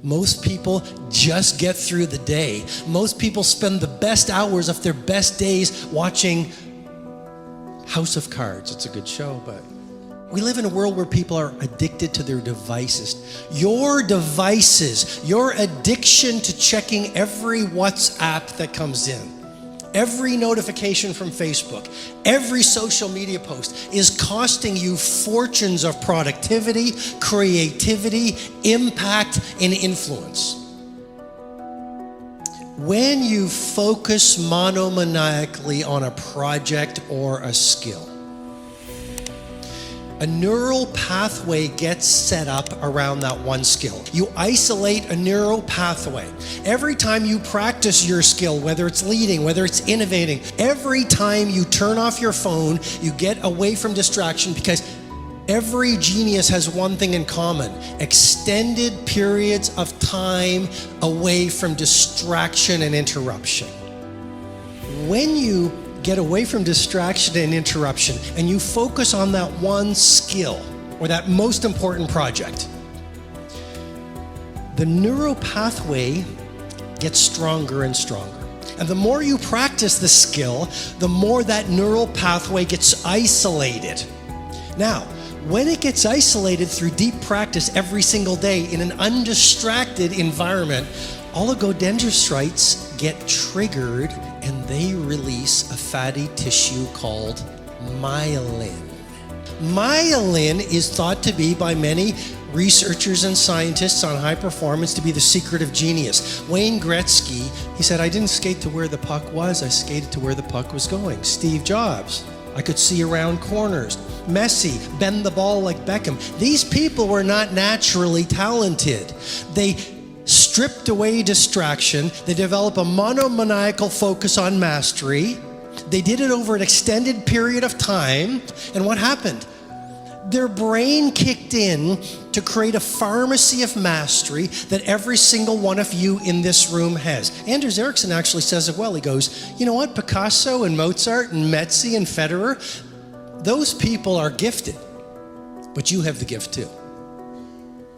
Most people just get through the day. Most people spend the best hours of their best days watching House of Cards. It's a good show, but we live in a world where people are addicted to their devices. Your devices, your addiction to checking every WhatsApp that comes in, every notification from Facebook, every social media post is costing you fortunes of productivity, creativity, impact, and influence. When you focus monomaniacally on a project or a skill, a neural pathway gets set up around that one skill. You isolate a neural pathway. Every time you practice your skill, whether it's leading, whether it's innovating, every time you turn off your phone, you get away from distraction, because every genius has one thing in common: extended periods of time away from distraction and interruption. When you get away from distraction and interruption and you focus on that one skill or that most important project, the neural pathway gets stronger and stronger. And the more you practice the skill, the more that neural pathway gets isolated. Now, when it gets isolated through deep practice every single day in an undistracted environment, oligodendrocytes get triggered and they release a fatty tissue called myelin. Myelin is thought to be, by many researchers and scientists on high performance, to be the secret of genius. Wayne Gretzky, he said, "I didn't skate to where the puck was, I skated to where the puck was going." Steve Jobs, "I could see around corners." Messi, bend the ball like Beckham. These people were not naturally talented. They stripped away distraction. They developed a monomaniacal focus on mastery. They did it over an extended period of time. And what happened? Their brain kicked in to create a pharmacy of mastery that every single one of you in this room has. Anders Ericsson actually says it well. He goes, "You know what? Picasso and Mozart and Metzi and Federer, those people are gifted, but you have the gift too."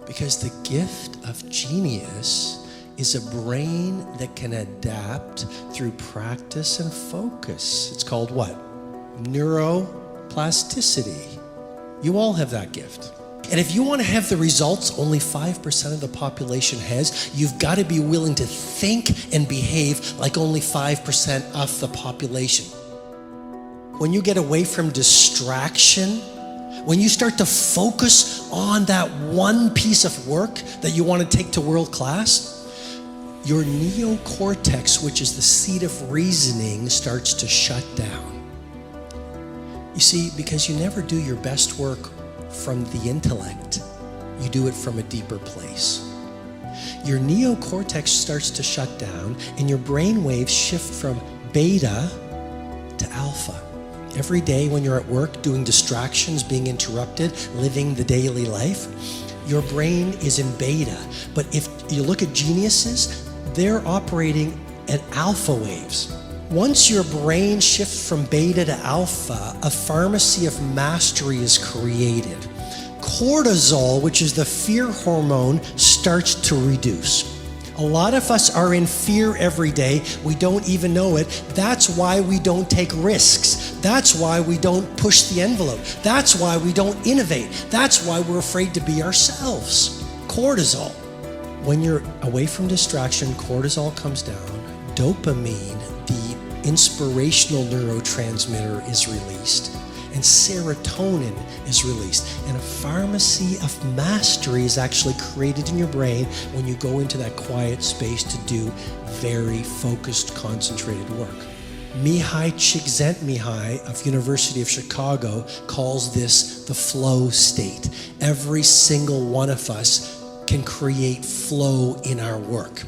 Because the gift of genius is a brain that can adapt through practice and focus. It's called what? Neuroplasticity. You all have that gift. And if you want to have the results only 5% of the population has, you've got to be willing to think and behave like only 5% of the population. When you get away from distraction, when you start to focus on that one piece of work that you want to take to world class, your neocortex, which is the seat of reasoning, starts to shut down. You see, because you never do your best work from the intellect, you do it from a deeper place. Your neocortex starts to shut down and your brain waves shift from beta to alpha. Every day when you're at work doing distractions, being interrupted, living the daily life, your brain is in beta. But if you look at geniuses, they're operating at alpha waves. Once your brain shifts from beta to alpha, a pharmacy of mastery is created. Cortisol, which is the fear hormone, starts to reduce. A lot of us are in fear every day. We don't even know it. That's why we don't take risks. That's why we don't push the envelope. That's why we don't innovate. That's why we're afraid to be ourselves. Cortisol. When you're away from distraction, cortisol comes down. Dopamine, the inspirational neurotransmitter, is released. And serotonin is released. And a pharmacy of mastery is actually created in your brain when you go into that quiet space to do very focused, concentrated work. Mihai Csikszentmihalyi of University of Chicago calls this the flow state. Every single one of us can create flow in our work.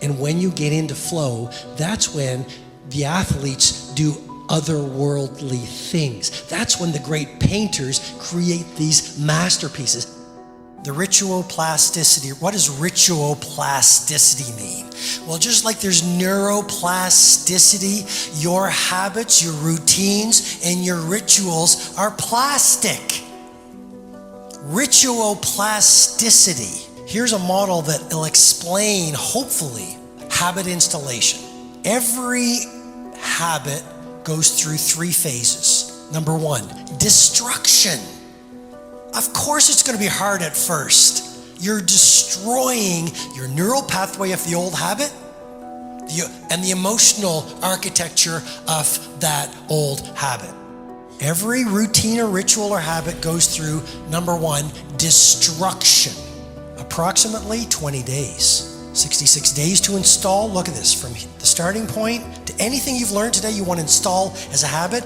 And when you get into flow, that's when the athletes do otherworldly things. That's when the great painters create these masterpieces. The rituoplasticity. What does rituoplasticity mean? Well, just like there's neuroplasticity, your habits, your routines, and your rituals are plastic. Rituoplasticity. Here's a model that will explain, hopefully, habit installation. Every habit goes through 3 phases. Number 1, destruction. Of course it's going to be hard at first. You're destroying your neural pathway of the old habit and the emotional architecture of that old habit. Every routine or ritual or habit goes through, number 1, destruction. Approximately 20 days. 66 days to install. Look at this, from the starting point to anything you've learned today you want to install as a habit,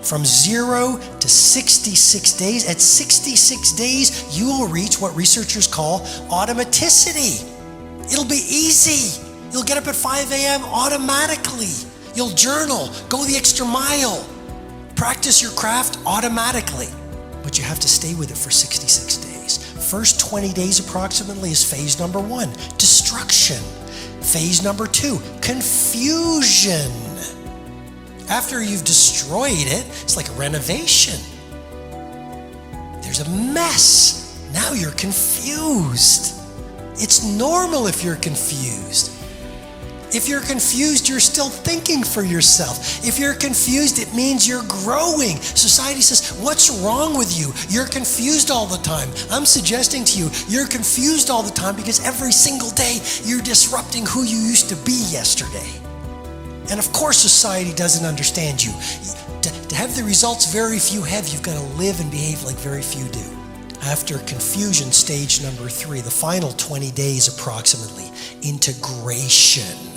from 0 to 66 days. At 66 days, you will reach what researchers call automaticity. It'll be easy. You'll get up at 5 a.m. automatically. You'll journal, go the extra mile, practice your craft automatically. But you have to stay with it for 66 days. First 20 days approximately is phase number 1, destruction. Phase number 2, confusion. After you've destroyed it, it's like a renovation. There's a mess. Now you're confused. It's normal if you're confused. If you're confused, you're still thinking for yourself. If you're confused, it means you're growing. Society says, what's wrong with you? You're confused all the time. I'm suggesting to you, you're confused all the time because every single day you're disrupting who you used to be yesterday. And of course, society doesn't understand you. To have the results very few have, you've got to live and behave like very few do. After confusion, stage number 3, the final 20 days approximately, integration.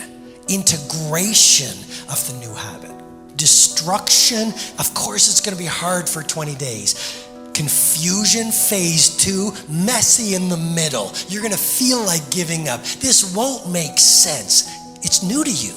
Integration of the new habit. Destruction, of course it's going to be hard for 20 days. Confusion, phase 2, messy in the middle. You're going to feel like giving up. This won't make sense. It's new to you.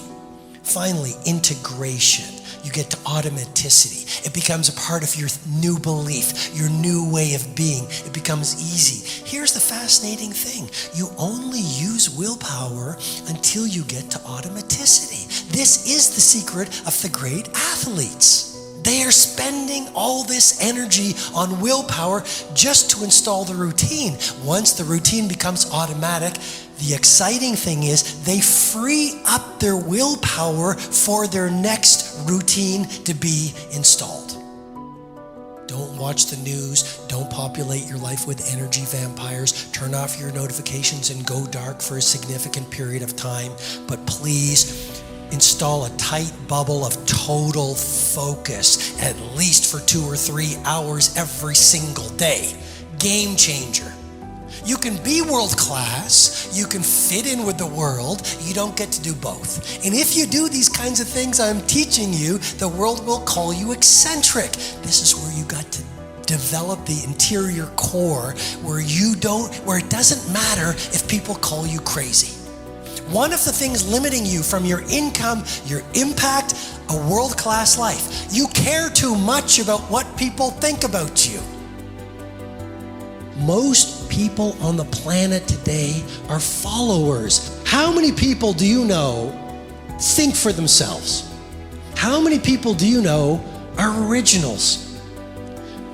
Finally, integration. You get to automaticity. It becomes a part of your new belief, your new way of being. It becomes easy. Here's the fascinating thing. You only use willpower until you get to automaticity. This is the secret of the great athletes. They are spending all this energy on willpower just to install the routine. Once the routine becomes automatic, the exciting thing is they free up their willpower for their next routine to be installed. Don't watch the news. Don't populate your life with energy vampires. Turn off your notifications and go dark for a significant period of time. But please install a tight bubble of total focus, at least for 2 or 3 hours every single day. Game changer. You can be world class, you can fit in with the world, you don't get to do both. And if you do these kinds of things I'm teaching you, the world will call you eccentric. This is where you got to develop the interior core where it doesn't matter if people call you crazy. One of the things limiting you from your income, your impact, a world-class life, you care too much about what people think about you. Most people on the planet today are followers. How many people do you know think for themselves? How many people do you know are originals?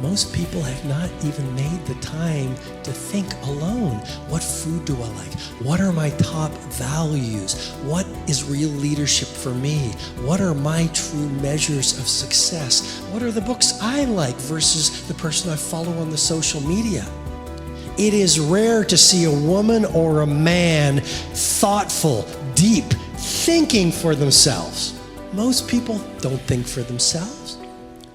Most people have not even made the time to think alone. What food do I like? What are my top values? What is real leadership for me? What are my true measures of success? What are the books I like versus the person I follow on the social media? It is rare to see a woman or a man thoughtful, deep, thinking for themselves. Most people don't think for themselves.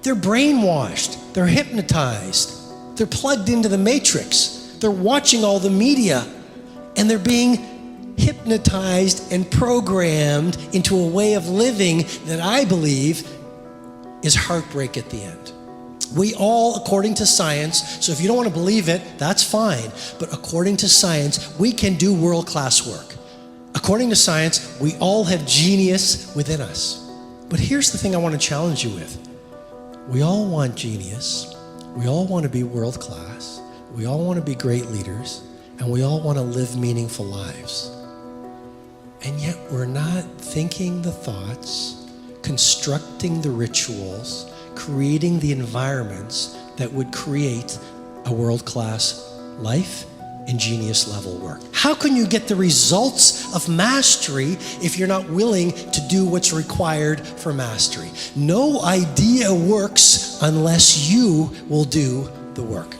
They're brainwashed. They're hypnotized. They're plugged into the matrix. They're watching all the media, and they're being hypnotized and programmed into a way of living that I believe is heartbreak at the end. We all, according to science, so if you don't want to believe it, that's fine, but according to science, we can do world-class work. According to science, we all have genius within us. But here's the thing I want to challenge you with. We all want genius, we all want to be world-class, we all want to be great leaders, and we all want to live meaningful lives. And yet we're not thinking the thoughts, constructing the rituals, creating the environments that would create a world-class life ingenious level work. How can you get the results of mastery if you're not willing to do what's required for mastery? No idea works unless you will do the work.